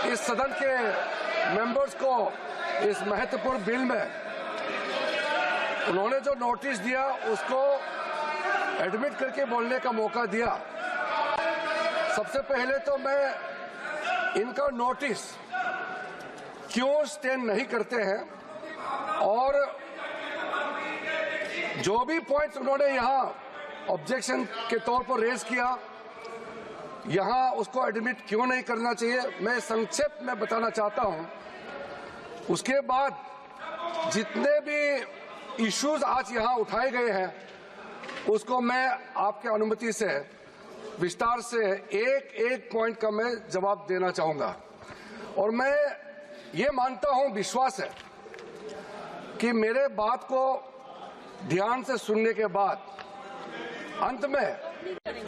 इस सदन के मेंबर्स को इस महत्वपूर्ण बिल में उन्होंने जो नोटिस दिया उसको एडमिट करके बोलने का मौका दिया। सबसे पहले तो मैं इनका नोटिस क्यों स्टैंड नहीं करते हैं और जो भी पॉइंट्स उन्होंने यहां ऑब्जेक्शन के तौर पर रेज किया यहां उसको एडमिट क्यों नहीं करना चाहिए, मैं संक्षेप में बताना चाहता हूं। उसके बाद जितने भी इश्यूज आज यहां उठाए गए हैं उसको मैं आपके अनुमति से विस्तार से एक एक पॉइंट का मैं जवाब देना चाहूंगा। और मैं ये मानता हूं, विश्वास है कि मेरे बात को ध्यान से सुनने के बाद अंत में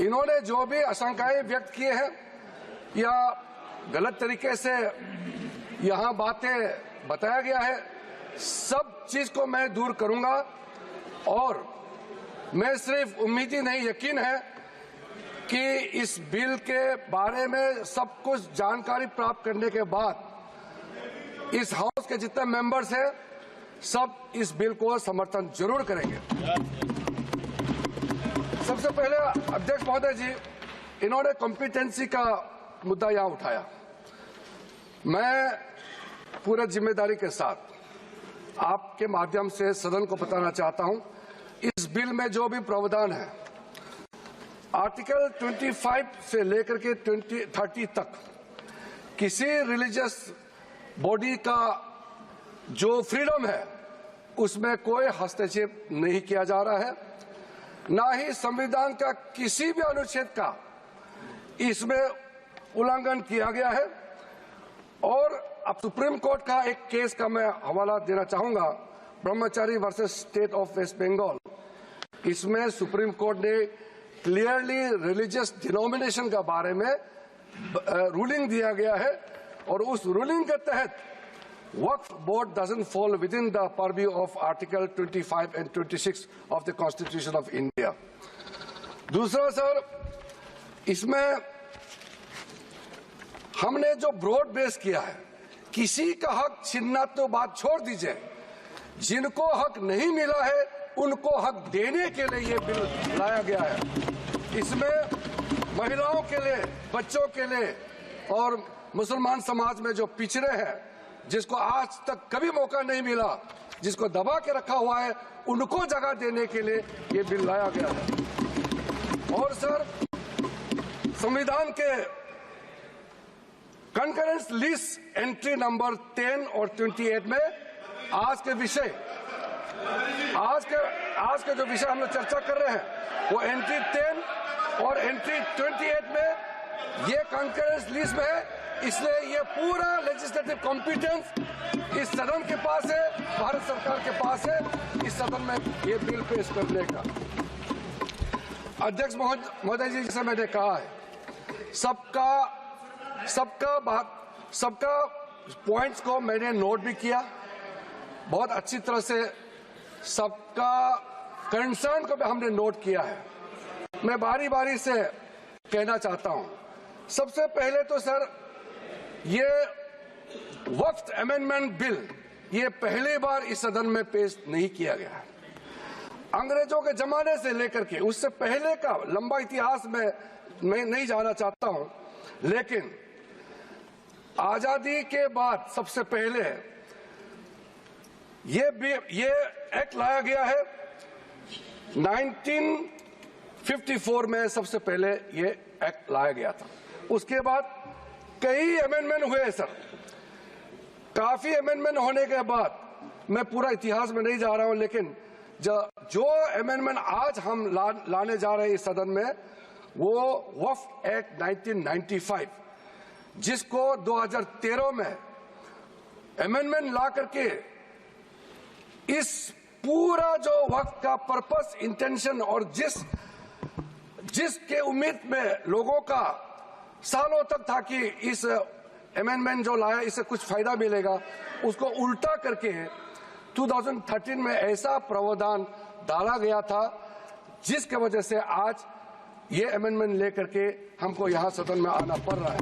इन्होंने जो भी आशंकाएं व्यक्त किए हैं या गलत तरीके से यहां बातें बताया गया है, सब चीज को मैं दूर करूंगा। और मैं सिर्फ उम्मीद ही नहीं, यकीन है कि इस बिल के बारे में सब कुछ जानकारी प्राप्त करने के बाद इस हाउस के जितने मेंबर्स हैं सब इस बिल को समर्थन जरूर करेंगे। सबसे पहले अध्यक्ष महोदय जी, इन्होंने कॉम्पिटेंसी का मुद्दा यहां उठाया। मैं पूरे जिम्मेदारी के साथ आपके माध्यम से सदन को बताना चाहता हूं, इस बिल में जो भी प्रावधान है आर्टिकल 25 से लेकर के 30 तक किसी रिलीजियस बॉडी का जो फ्रीडम है उसमें कोई हस्तक्षेप नहीं किया जा रहा है, ना ही संविधान का किसी भी अनुच्छेद का इसमें उल्लंघन किया गया है। और अब सुप्रीम कोर्ट का एक केस का मैं हवाला देना चाहूंगा, Brahmachari versus state of West Bengal. इसमें सुप्रीम कोर्ट ने क्लियरली रिलीजियस डिनोमिनेशन के बारे में रूलिंग दिया गया है और उस रूलिंग के तहत वक्फ board doesn't fall within the purview of Article 25 and 26 of the Constitution of India. दूसरा सर, इसमें हमने जो ब्रॉड बेस किया है, किसी का हक छीनना तो बात छोड़ दीजिए, जिनको हक नहीं मिला है उनको हक देने के लिए ये बिल लाया गया है। इसमें महिलाओं के लिए, बच्चों के लिए और मुसलमान समाज में जो पिछड़े हैं, जिसको आज तक कभी मौका नहीं मिला, जिसको दबा के रखा हुआ है, उनको जगह देने के लिए ये बिल लाया गया है। और सर, संविधान के कंकरेंस लिस्ट एंट्री नंबर 10 और 28 में आज के जो विषय हम लोग चर्चा कर रहे हैं वो एंट्री 10 और एंट्री 28 में ये कंकरेंस लिस्ट में है। इसलिए ये पूरा लेजिस्लेटिव कॉम्पिटेंस इस सदन के पास है, भारत सरकार के पास है इस सदन में ये बिल पेश करने का। अध्यक्ष महोदय जी, जैसे मैंने कहा है, सबका पॉइंट्स को मैंने नोट भी किया, बहुत अच्छी तरह से सबका कंसर्न को भी हमने नोट किया है। मैं बारी बारी से कहना चाहता हूं, सबसे पहले तो सर, ये वक्फ अमेंडमेंट बिल ये पहली बार इस सदन में पेश नहीं किया गया है। अंग्रेजों के जमाने से लेकर के उससे पहले का लंबा इतिहास में मैं नहीं जाना चाहता हूं, लेकिन आजादी के बाद सबसे पहले ये एक्ट लाया गया है। 1954 में सबसे पहले ये एक्ट लाया गया था। उसके बाद कई अमेंडमेंट हुए सर। काफी अमेंडमेंट होने के बाद मैं पूरा इतिहास में नहीं जा रहा हूं, लेकिन जो अमेंडमेंट आज हम लाने जा रहे हैं इस सदन में वो वक्फ एक्ट 1995, जिसको 2013 में अमेंडमेंट ला करके इस पूरा जो वक्फ का पर्पस, इंटेंशन और जिसके उम्मीद में लोगों का सालों तक था कि इस अमेंडमेंट जो लाया इससे कुछ फायदा मिलेगा, उसको उल्टा करके 2013 में ऐसा प्रावधान डाला गया था जिसके वजह से आज ये अमेंडमेंट लेकर के हमको यहां सदन में आना पड़ रहा है।